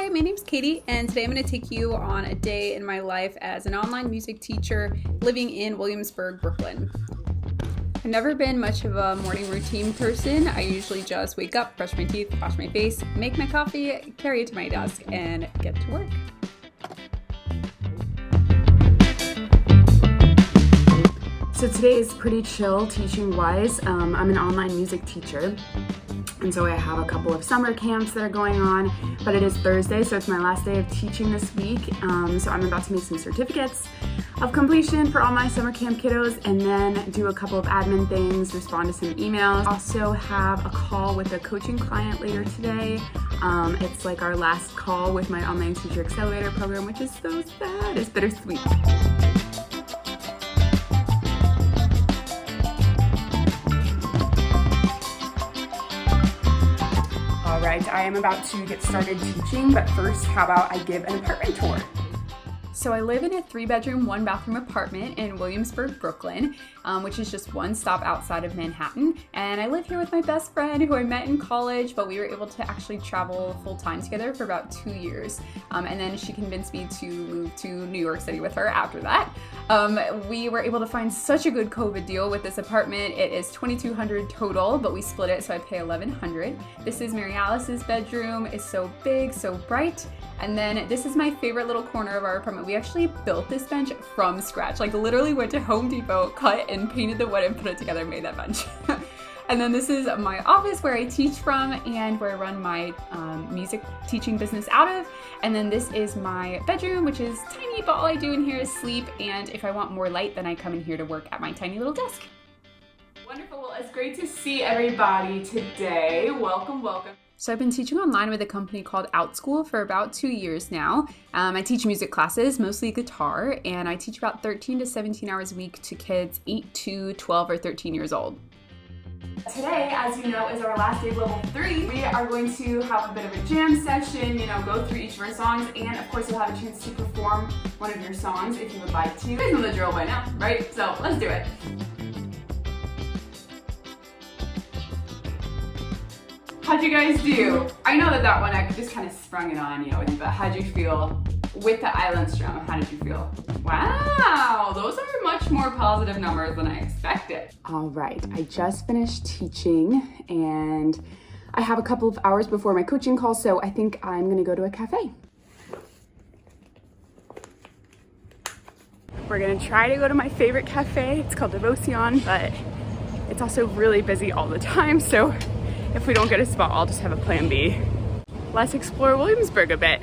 Hi, my name's Katie, and today I'm going to take you on a day in my life as an online music teacher living in Williamsburg, Brooklyn. I've never been much of a morning routine person. I usually just wake up, brush my teeth, wash my face, make my coffee, carry it to my desk, and get to work. So today is pretty chill teaching-wise. I'm an online music teacher, and so I have a couple of summer camps that are going on, but it is Thursday, so it's my last day of teaching this week. So I'm about to make some certificates of completion for all my summer camp kiddos, and then do a couple of admin things, respond to some emails. Also have a call with a coaching client later today. It's like our last call with my online teacher accelerator program, which is so sad. It's bittersweet. Alright, I am about to get started teaching, but first, how about I give an apartment tour? So I live in a 3-bedroom, 1-bathroom apartment in Williamsburg, Brooklyn, which is just one stop outside of Manhattan. And I live here with my best friend who I met in college, but we were able to actually travel full-time together for about 2 years. And then she convinced me to move to New York City with her after that. We were able to find such a good COVID deal with this apartment. It is $2,200 total, but we split it, so I pay $1,100. This is Mary Alice's bedroom. It's so big, so bright. And then this is my favorite little corner of our apartment. We actually built this bench from scratch, like literally went to Home Depot, cut and painted the wood and put it together and made that bench. And then this is my office where I teach from and where I run my music teaching business out of. And then this is my bedroom, which is tiny, but all I do in here is sleep. And if I want more light, then I come in here to work at my tiny little desk. Wonderful, well, it's great to see everybody today. Welcome, welcome. So I've been teaching online with a company called Outschool for about 2 years now. I teach music classes, mostly guitar, and I teach about 13 to 17 hours a week to kids 8 to 12 or 13 years old. Today, as you know, is our last day of level 3. We are going to have a bit of a jam session, go through each of our songs, and of course you'll have a chance to perform one of your songs if you would like to. You guys know the drill by now, right? So let's do it. How'd you guys do? I know that one I just kind of sprung it on you, but how'd you feel with the island strum? How did you feel? Wow, those are much more positive numbers than I expected. All right, I just finished teaching and I have a couple of hours before my coaching call, so I think I'm gonna go to a cafe. We're gonna try to go to my favorite cafe. It's called Devotion, but it's also really busy all the time, so if we don't get a spot, I'll just have a plan B. Let's explore Williamsburg a bit.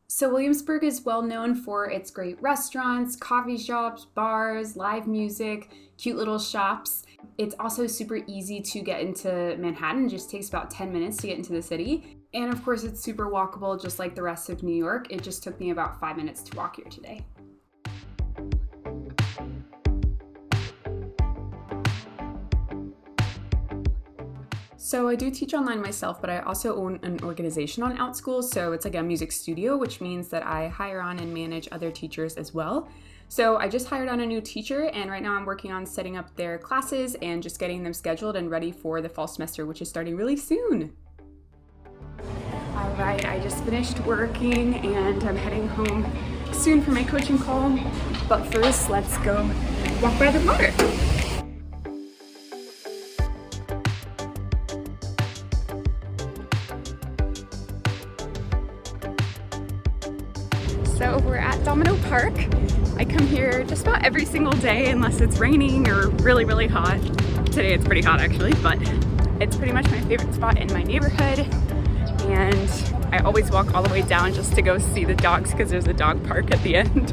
So Williamsburg is well known for its great restaurants, coffee shops, bars, live music, cute little shops. It's also super easy to get into Manhattan. It just takes about 10 minutes to get into the city. And of course, it's super walkable, just like the rest of New York. It just took me about 5 minutes to walk here today. So I do teach online myself, but I also own an organization on Outschool. So it's like a music studio, which means that I hire on and manage other teachers as well. So I just hired on a new teacher, and right now I'm working on setting up their classes and just getting them scheduled and ready for the fall semester, which is starting really soon. All right, I just finished working and I'm heading home soon for my coaching call. But first, let's go walk by the water. So we're at Domino Park. I come here just about every single day unless it's raining or really, really hot. Today it's pretty hot actually, but it's pretty much my favorite spot in my neighborhood. And I always walk all the way down just to go see the dogs because there's a dog park at the end.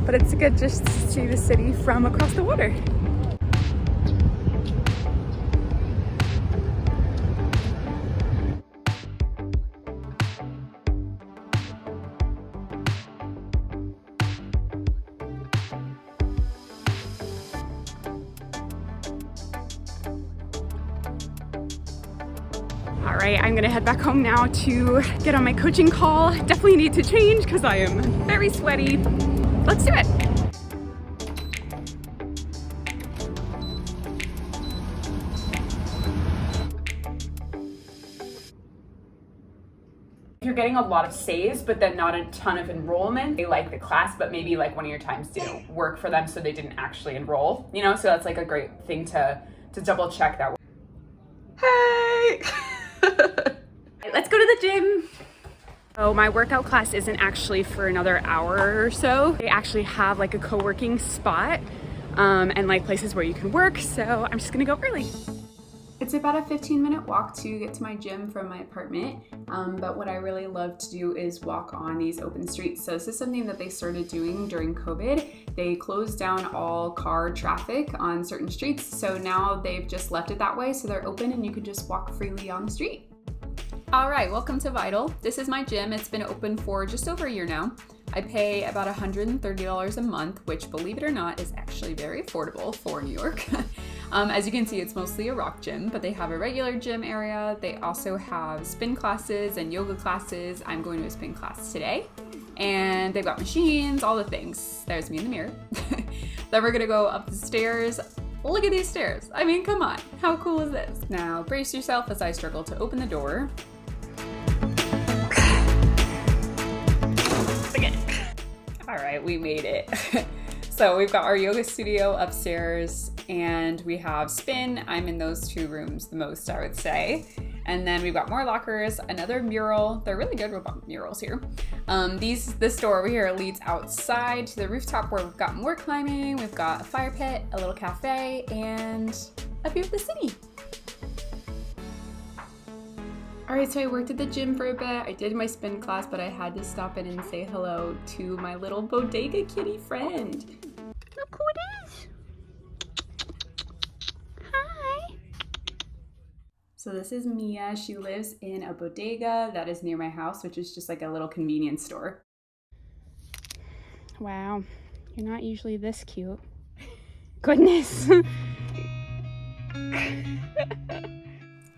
But it's good just to see the city from across the water. All right, I'm gonna head back home now to get on my coaching call. Definitely need to change because I am very sweaty. Let's do it. If you're getting a lot of saves, but then not a ton of enrollment, they like the class, but maybe like one of your times didn't work for them, so they didn't actually enroll, you know? So that's like a great thing to double check that. Hey! Let's go to the gym. So my workout class isn't actually for another hour or so. They actually have like a co-working spot and like places where you can work, so I'm just gonna go early. It's about a 15-minute walk to get to my gym from my apartment, but what I really love to do is walk on these open streets. So this is something that they started doing during COVID. They closed down all car traffic on certain streets, so now they've just left it that way, so they're open and you can just walk freely on the street. All right, welcome to Vital. This is my gym. It's been open for just over a year now. I pay about $130 a month, which, believe it or not, is actually very affordable for New York. As you can see, it's mostly a rock gym, but they have a regular gym area. They also have spin classes and yoga classes. I'm going to a spin class today. And they've got machines, all the things. There's me in the mirror. Then we're gonna go up the stairs. Look at these stairs. I mean, come on. How cool is this? Now, brace yourself as I struggle to open the door. All right, we made it. So we've got our yoga studio upstairs and we have spin. I'm in those two rooms the most, I would say. And then we've got more lockers, another mural. They're really good with murals here. This door over here leads outside to the rooftop where we've got more climbing. We've got a fire pit, a little cafe, and a view of the city. All right, so I worked at the gym for a bit. I did my spin class, but I had to stop in and say hello to my little bodega kitty friend. Look who it is. Hi. So this is Mia. She lives in a bodega that is near my house, which is just like a little convenience store. Wow, you're not usually this cute. Goodness.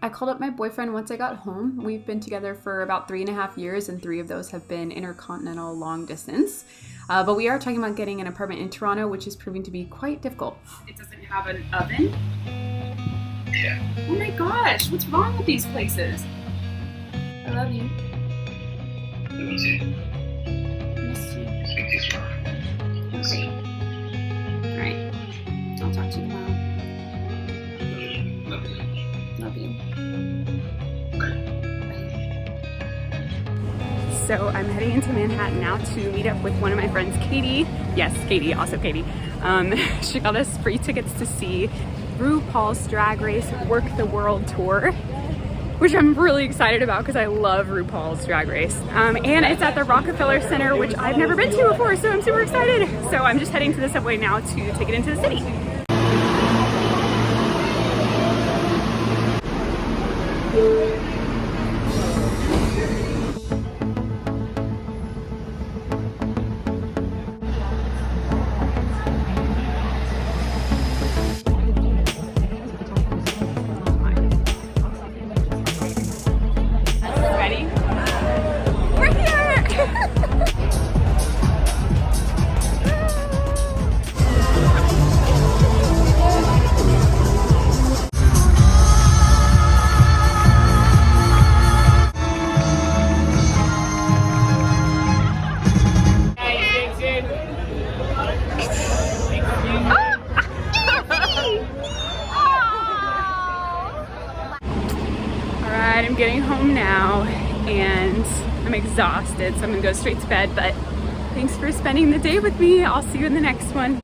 I called up my boyfriend once I got home. We've been together for about 3.5 years, and 3 of those have been intercontinental long distance. But we are talking about getting an apartment in Toronto, which is proving to be quite difficult. It doesn't have an oven? Yeah. Oh my gosh, what's wrong with these places? I love you. Me too. Miss you. Speak to you tomorrow. Okay. Alright. I'll talk to you tomorrow. Love you. Love you. So I'm heading into Manhattan now to meet up with one of my friends, Katie. Yes, Katie, also Katie. She got us free tickets to see RuPaul's Drag Race Work the World Tour, which I'm really excited about because I love RuPaul's Drag Race. And it's at the Rockefeller Center, which I've never been to before, so I'm super excited. So I'm just heading to the subway now to take it into the city. Ready? We're here! Alright, I'm getting home now and I'm exhausted, so I'm gonna go straight to bed, but thanks for spending the day with me. I'll see you in the next one.